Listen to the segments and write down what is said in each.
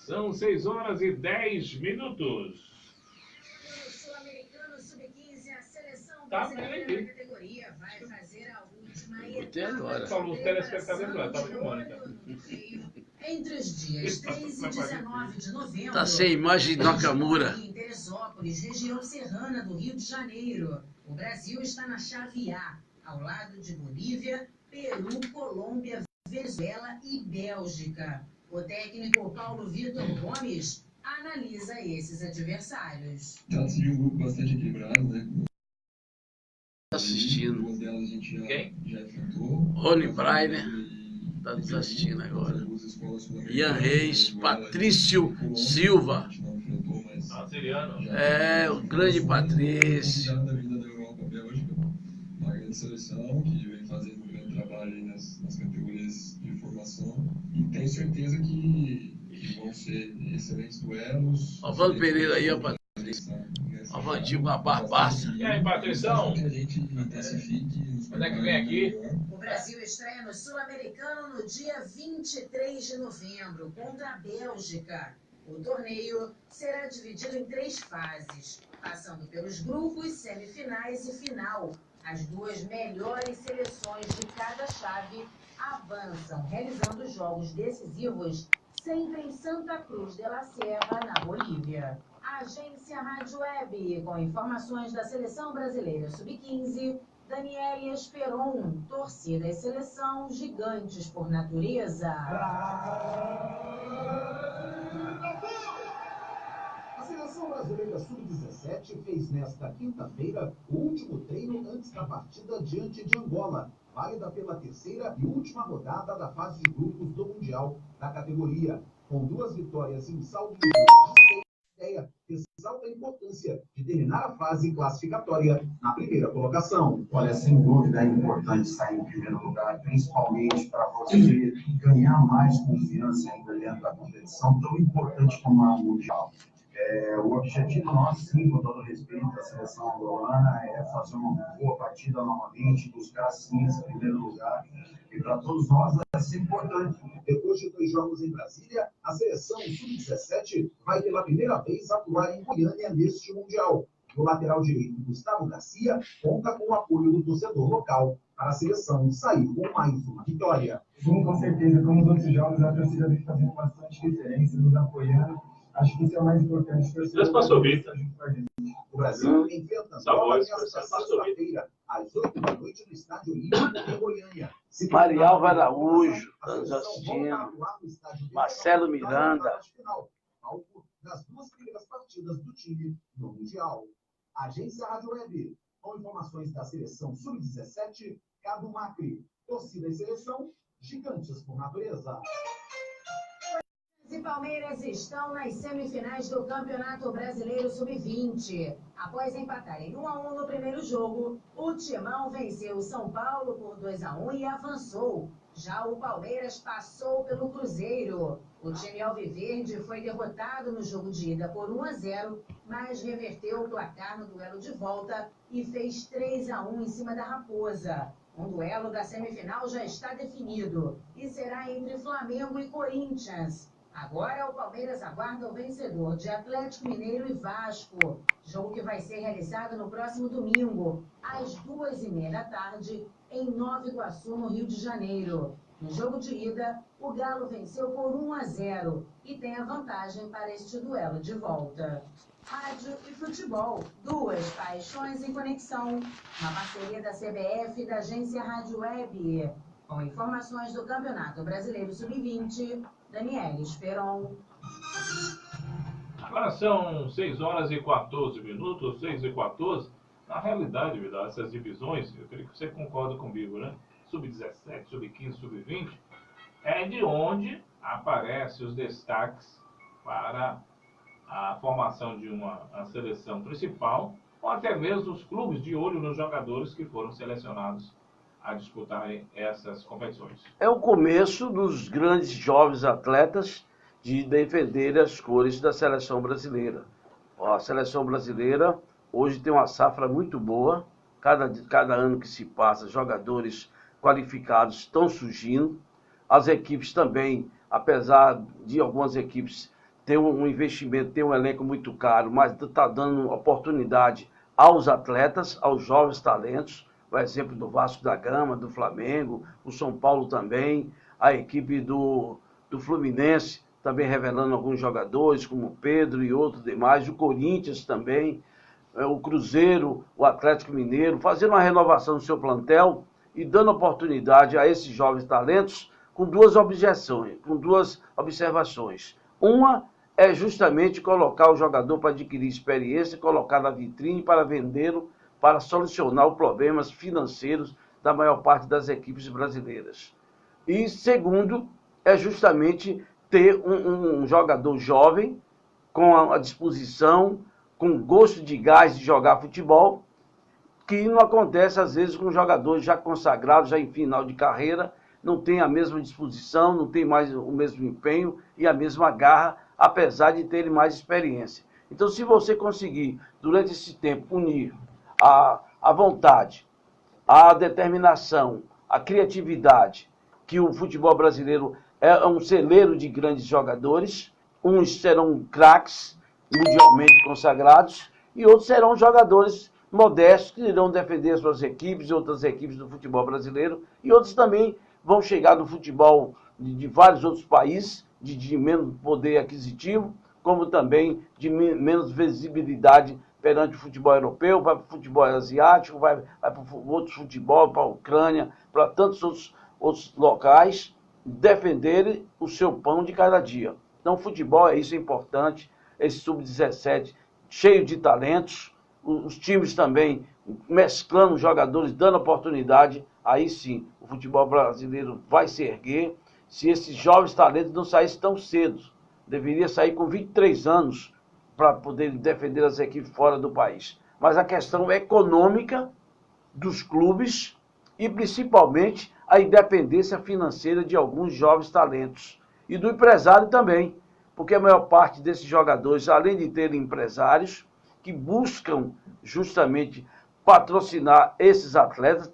São 6h10. Sul-Americano Sub-15, a seleção Tá, brasileira da categoria vai fazer a última etapa. Falou os telespectadores lá, tá filmando então. Entre os dias 3 e 19 de novembro. Tá sem imagem de Nakamura. Em Teresópolis, região serrana do Rio de Janeiro. O Brasil está na chave A, ao lado de Bolívia, Peru, Colômbia, Venezuela e Bélgica. O técnico Paulo Vitor Gomes analisa esses adversários. Trata-se de um grupo bastante equilibrado, né? Assistindo. Duas delas a gente já enfrentou. Rony Breiner está nos assistindo agora. Ian Reis, Patrício Silva. É, o grande Patrício. Da vida da Europa, Bélgica, uma grande seleção que vem fazendo um grande trabalho aí nas categorias de formação. E tenho certeza que vão ser excelentes duelos. Ó, Vando Pereira aí, ó, Patrício. Ó, Vandinho com a barbaça. E aí, Patrício? Que a gente classifique. Quando é que vem aqui? O Brasil estreia no Sul-Americano no dia 23 de novembro, contra a Bélgica. O torneio será dividido em 3 fases, passando pelos grupos, semifinais e final. As 2 melhores seleções de cada chave avançam, realizando jogos decisivos sempre em Santa Cruz de la Sierra, na Bolívia. Agência Rádio Web, com informações da Seleção Brasileira Sub-15, Daniele Esperon, torcida e seleção gigantes por natureza. A Seleção Brasileira Sub-17 fez nesta quinta-feira o último treino antes da partida diante de Angola, válida pela 3ª e última rodada da fase de grupos do Mundial da categoria. Com 2 vitórias e um saldo de gols de 6, ideia ressalta a importância de terminar a fase classificatória na primeira colocação. Olha, sem dúvida é importante sair em primeiro lugar, principalmente para você ganhar mais confiança ainda dentro da competição tão importante como a Mundial. O objetivo nosso, sim, com todo respeito à seleção angolana, é fazer uma boa partida novamente, buscar, sim, esse primeiro lugar. E para todos nós vai ser importante. Depois de 2 jogos em Brasília, a seleção Sub-17 vai pela primeira vez atuar em Goiânia neste Mundial. O lateral direito, Gustavo Garcia, conta com o apoio do torcedor local para a seleção sair com mais uma vitória. Sim, com certeza. Como os outros jogos, a torcida vem fazendo bastante diferença, nos apoiando. Acho que isso é o mais importante. O Brasil enfrenta Angola nesta sexta-feira, às 8 da noite, no Estádio Olímpico em Goiânia. Marialva Araújo, está nos assistindo. Marcelo Miranda. Palco das 2 primeiras partidas do time no Mundial. Agência Rádio Web, com informações da seleção Sub-17, Cado Macri, torcida e seleção, gigantes por natureza. E Palmeiras estão nas semifinais do Campeonato Brasileiro Sub-20. Após empatarem 1-1 no primeiro jogo, o Timão venceu o São Paulo por 2-1 e avançou. Já o Palmeiras passou pelo Cruzeiro. O time alviverde foi derrotado no jogo de ida por 1-0, mas reverteu o placar no duelo de volta e fez 3-1 em cima da Raposa. Um duelo da semifinal já está definido e será entre Flamengo e Corinthians. Agora o Palmeiras aguarda o vencedor de Atlético Mineiro e Vasco. Jogo que vai ser realizado no próximo domingo, às 2h30 da tarde, em Nova Iguaçu, no Rio de Janeiro. No jogo de ida, o Galo venceu por 1-0 e tem a vantagem para este duelo de volta. Rádio e futebol, 2 paixões em conexão. Uma parceria da CBF e da agência Rádio Web. Com informações do Campeonato Brasileiro Sub-20, Daniele Esperon. Agora são 6h14, 6h14. Na realidade, Vidal, essas divisões, eu creio que você concorda comigo, né? Sub-17, Sub-15, Sub-20, é de onde aparecem os destaques para a formação de uma seleção principal, ou até mesmo os clubes de olho nos jogadores que foram selecionados a disputarem essas competições. É o começo dos grandes jovens atletas de defender as cores da seleção brasileira. A seleção brasileira hoje tem uma safra muito boa. Cada ano que se passa, jogadores qualificados estão surgindo. As equipes também, apesar de algumas equipes tem um investimento, tem um elenco muito caro, mas está dando oportunidade aos atletas, aos jovens talentos, o exemplo do Vasco da Gama, do Flamengo, o São Paulo também, a equipe do Fluminense também revelando alguns jogadores, como o Pedro e outros demais, o Corinthians também, o Cruzeiro, o Atlético Mineiro, fazendo uma renovação do seu plantel e dando oportunidade a esses jovens talentos com duas observações. Uma é justamente colocar o jogador para adquirir experiência, colocar na vitrine para vendê-lo, para solucionar os problemas financeiros da maior parte das equipes brasileiras. E segundo, é justamente ter um jogador jovem, com a disposição, com gosto de gás de jogar futebol, que não acontece às vezes com jogadores já consagrados, já em final de carreira, não tem a mesma disposição, não tem mais o mesmo empenho e a mesma garra, apesar de terem mais experiência. Então, se você conseguir, durante esse tempo, unir a vontade, a determinação, a criatividade, que o futebol brasileiro é um celeiro de grandes jogadores, uns serão craques, mundialmente consagrados, e outros serão jogadores modestos que irão defender suas equipes e outras equipes do futebol brasileiro, e outros também vão chegar no futebol de vários outros países, de menos poder aquisitivo, como também de menos visibilidade perante o futebol europeu, vai para o futebol asiático, vai para outros futebol, para a Ucrânia, para tantos outros locais, defenderem o seu pão de cada dia. Então, o futebol é isso, é importante, esse sub-17 cheio de talentos, os times também mesclando jogadores, dando oportunidade, aí sim, o futebol brasileiro vai se erguer. Se esses jovens talentos não saíssem tão cedo, deveria sair com 23 anos para poder defender as equipes fora do país. Mas a questão econômica dos clubes e principalmente a independência financeira de alguns jovens talentos e do empresário também, porque a maior parte desses jogadores, além de terem empresários que buscam justamente patrocinar esses atletas,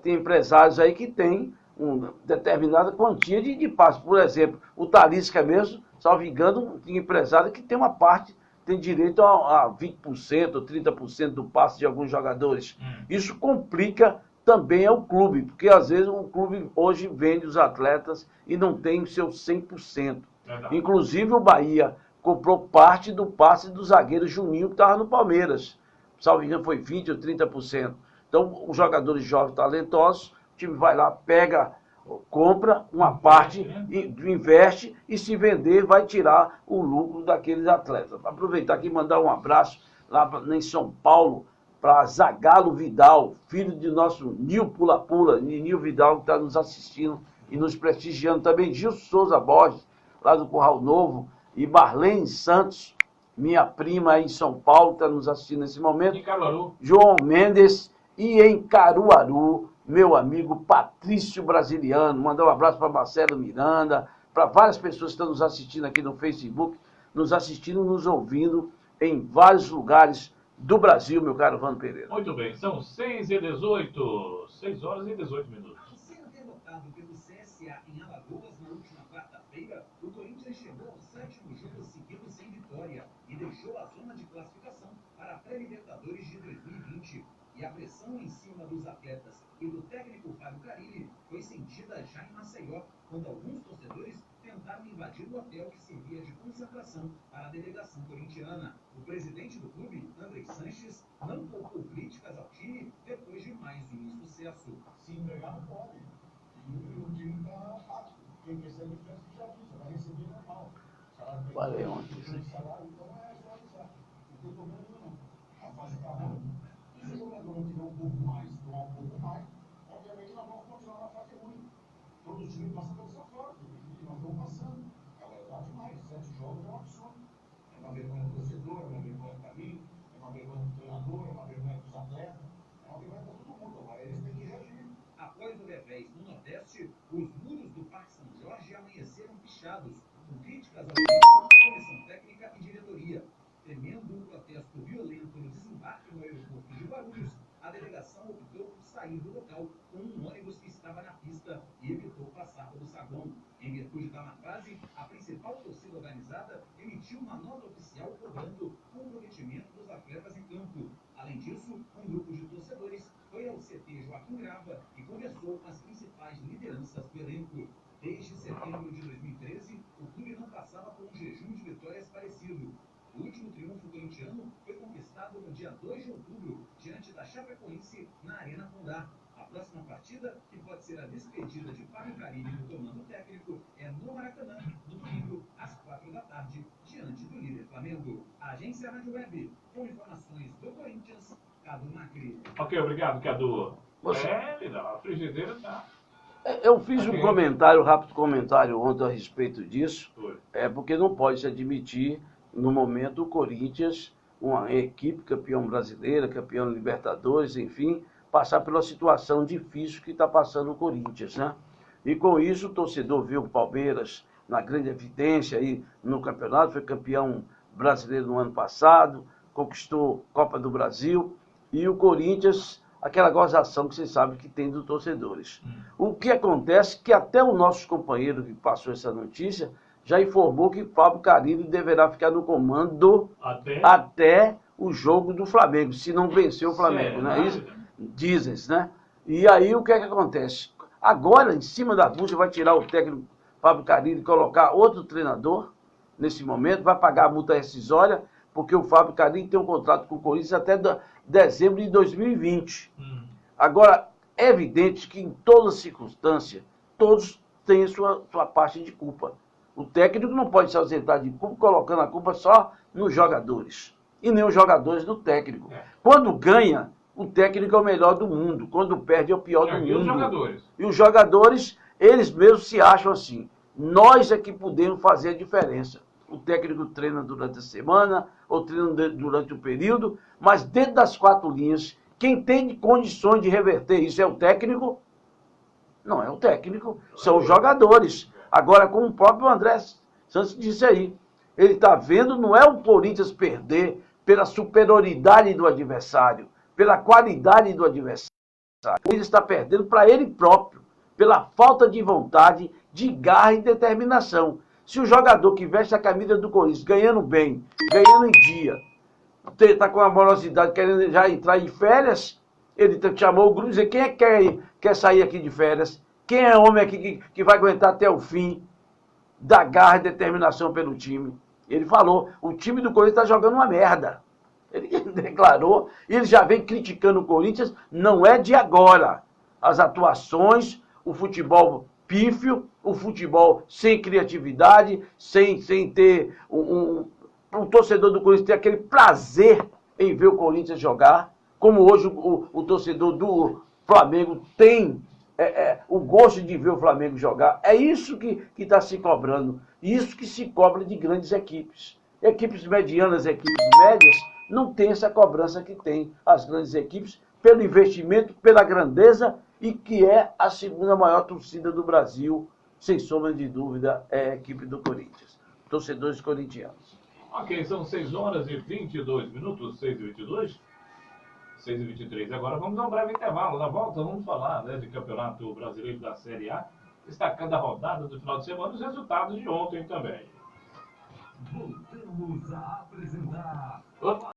tem empresários aí que têm uma determinada quantia de passe. Por exemplo, o Talisca mesmo, salvo engano, tem empresário que tem uma parte, tem direito a 20% ou 30% do passe de alguns jogadores. Isso complica também ao clube, porque às vezes o clube hoje vende os atletas e não tem o seu 100%. Inclusive o Bahia comprou parte do passe do zagueiro Juninho, que estava no Palmeiras. Salvo engano, foi 20% ou 30%. Então, os jogadores jovens talentosos, o time vai lá, pega, compra uma parte, investe e se vender vai tirar o lucro daqueles atletas. Aproveitar aqui e mandar um abraço lá em São Paulo para Zagalo Vidal, filho de nosso Nil Pula-Pula, Nil Vidal, que está nos assistindo e nos prestigiando. Também Gilson Souza Borges, lá do Curral Novo, e Marlene Santos, minha prima aí em São Paulo, está nos assistindo nesse momento. Em Caruaru. João Mendes e em Caruaru, meu amigo Patrício Brasiliano. Mandar um abraço para Marcelo Miranda, para várias pessoas que estão nos assistindo aqui no Facebook, nos assistindo, nos ouvindo em vários lugares do Brasil, meu caro Vando Pereira. Muito bem, são 6h18, 6 horas e 18 minutos. Ao ser derrotado pelo CSA em Alagoas na última quarta-feira, o Corinthians chegou ao 7º jogo seguido sem vitória e deixou a zona de classificação para a pré-Libertadores de 2020. E a pressão em cima dos atletas e do técnico Fábio Carilli foi sentida já em Maceió, quando alguns torcedores tentaram invadir o hotel que servia de concentração para a delegação corintiana. O presidente do clube, André Sanches, não poupou críticas ao time depois de mais um insucesso. Se entregar não pode. E o time está fácil. Quem recebe o preço já avisa, vai receber normal. Falei ontem. Salário, então é só avisar. Não tem problema nenhum. A fase está ruim. Se o jogador não tiver um pouco mais, doar um pouco mais, obviamente nós vamos continuar na fase ruim. Todos os times passam dessa forma. E nós estamos passando. Agora está demais. 7 jogos é um absurdo. É uma vergonha do torcedor, é uma vergonha para mim, é uma vergonha do treinador, é uma vergonha dos atletas, é uma vergonha para todo mundo. Agora eles têm que reagir. Após o revés no Nordeste, os muros do Parque São Jorge amanheceram pichados, com críticas ao time, comissão técnica e diretoria. Temendo um protesto violento no desembarque no aeroporto de Guarulhos, a delegação optou por sair do local com um ônibus que estava na pista e evitou passar pelo saguão. Em virtude da má fase, a principal torcida organizada emitiu uma nota oficial cobrando o comprometimento dos atletas em campo. Além disso, um grupo de torcedores foi ao CT Joaquim Grava e conversou com as principais lideranças do elenco. Desde setembro de 2013, o clube não passava por um jejum de vitórias parecido. O último triunfo corintiano foi conquistado no dia 2 de outubro, diante da Chapecoense, na Arena Condá. A próxima partida, que pode ser a despedida de Fábio Carilli no comando técnico, é no Maracanã, no domingo, às 4 da tarde, diante do líder Flamengo. A Agência Rádio Web, com informações do Corinthians, Cadu Macri. Ok, obrigado, Cadu. Você- A frigideira tá... Eu fiz um comentário, um rápido comentário ontem a respeito disso, Foi. porque não pode se admitir, no momento, o Corinthians, uma equipe campeão brasileira, campeão Libertadores, enfim, passar pela situação difícil que está passando o Corinthians, né? E com isso o torcedor vê o Palmeiras na grande evidência aí no campeonato, foi campeão brasileiro no ano passado, conquistou Copa do Brasil, e o Corinthians, aquela gozação que vocês sabem que tem dos torcedores. O que acontece é que até o nosso companheiro que passou essa notícia já informou que Fábio Carilli deverá ficar no comando até o jogo do Flamengo, se não vencer o Flamengo, não é isso? Dizem, né? E aí o que é que acontece? Agora, em cima da bucha, vai tirar o técnico Fábio Carilli e colocar outro treinador, nesse momento, vai pagar a multa rescisória, porque o Fábio Carilli tem um contrato com o Corinthians até dezembro de 2020. Agora, é evidente que em toda circunstância, todos têm sua parte de culpa. O técnico não pode se ausentar de culpa colocando a culpa só nos jogadores. E nem os jogadores do técnico. Quando ganha, o técnico é o melhor do mundo. Quando perde, é o pior do mundo. E os jogadores? E os jogadores, eles mesmos se acham assim. Nós é que podemos fazer a diferença. O técnico treina durante a semana, ou treina durante o período, mas dentro das 4 linhas, quem tem condições de reverter isso é o técnico? Não é o técnico, são os jogadores. Agora, como o próprio André Santos disse aí, ele está vendo, não é o Corinthians perder pela superioridade do adversário, pela qualidade do adversário. O Corinthians está perdendo para ele próprio, pela falta de vontade, de garra e determinação. Se o jogador que veste a camisa do Corinthians, ganhando bem, ganhando em dia, está com a morosidade, querendo já entrar em férias, ele chamou o grupo e disse, quem é que quer sair aqui de férias? Quem é homem aqui que vai aguentar até o fim, da garra e determinação pelo time? Ele falou, o time do Corinthians está jogando uma merda. Ele declarou, e ele já vem criticando o Corinthians, não é de agora. As atuações, o futebol pífio, o futebol sem criatividade, sem ter um torcedor do Corinthians ter aquele prazer em ver o Corinthians jogar, como hoje o torcedor do Flamengo tem o gosto de ver o Flamengo jogar. É isso que está se cobrando. Isso que se cobra de grandes equipes. Equipes medianas, equipes médias, não tem essa cobrança que tem as grandes equipes pelo investimento, pela grandeza e que é a segunda maior torcida do Brasil, sem sombra de dúvida, é a equipe do Corinthians. Torcedores corintianos. Ok, são 6 horas e 22 minutos, 6h22, 6h23. Agora vamos a um breve intervalo. Na volta vamos falar, né, de Campeonato Brasileiro da Série A, destacando a rodada do final de semana e os resultados de ontem também. Voltamos a apresentar... Opa.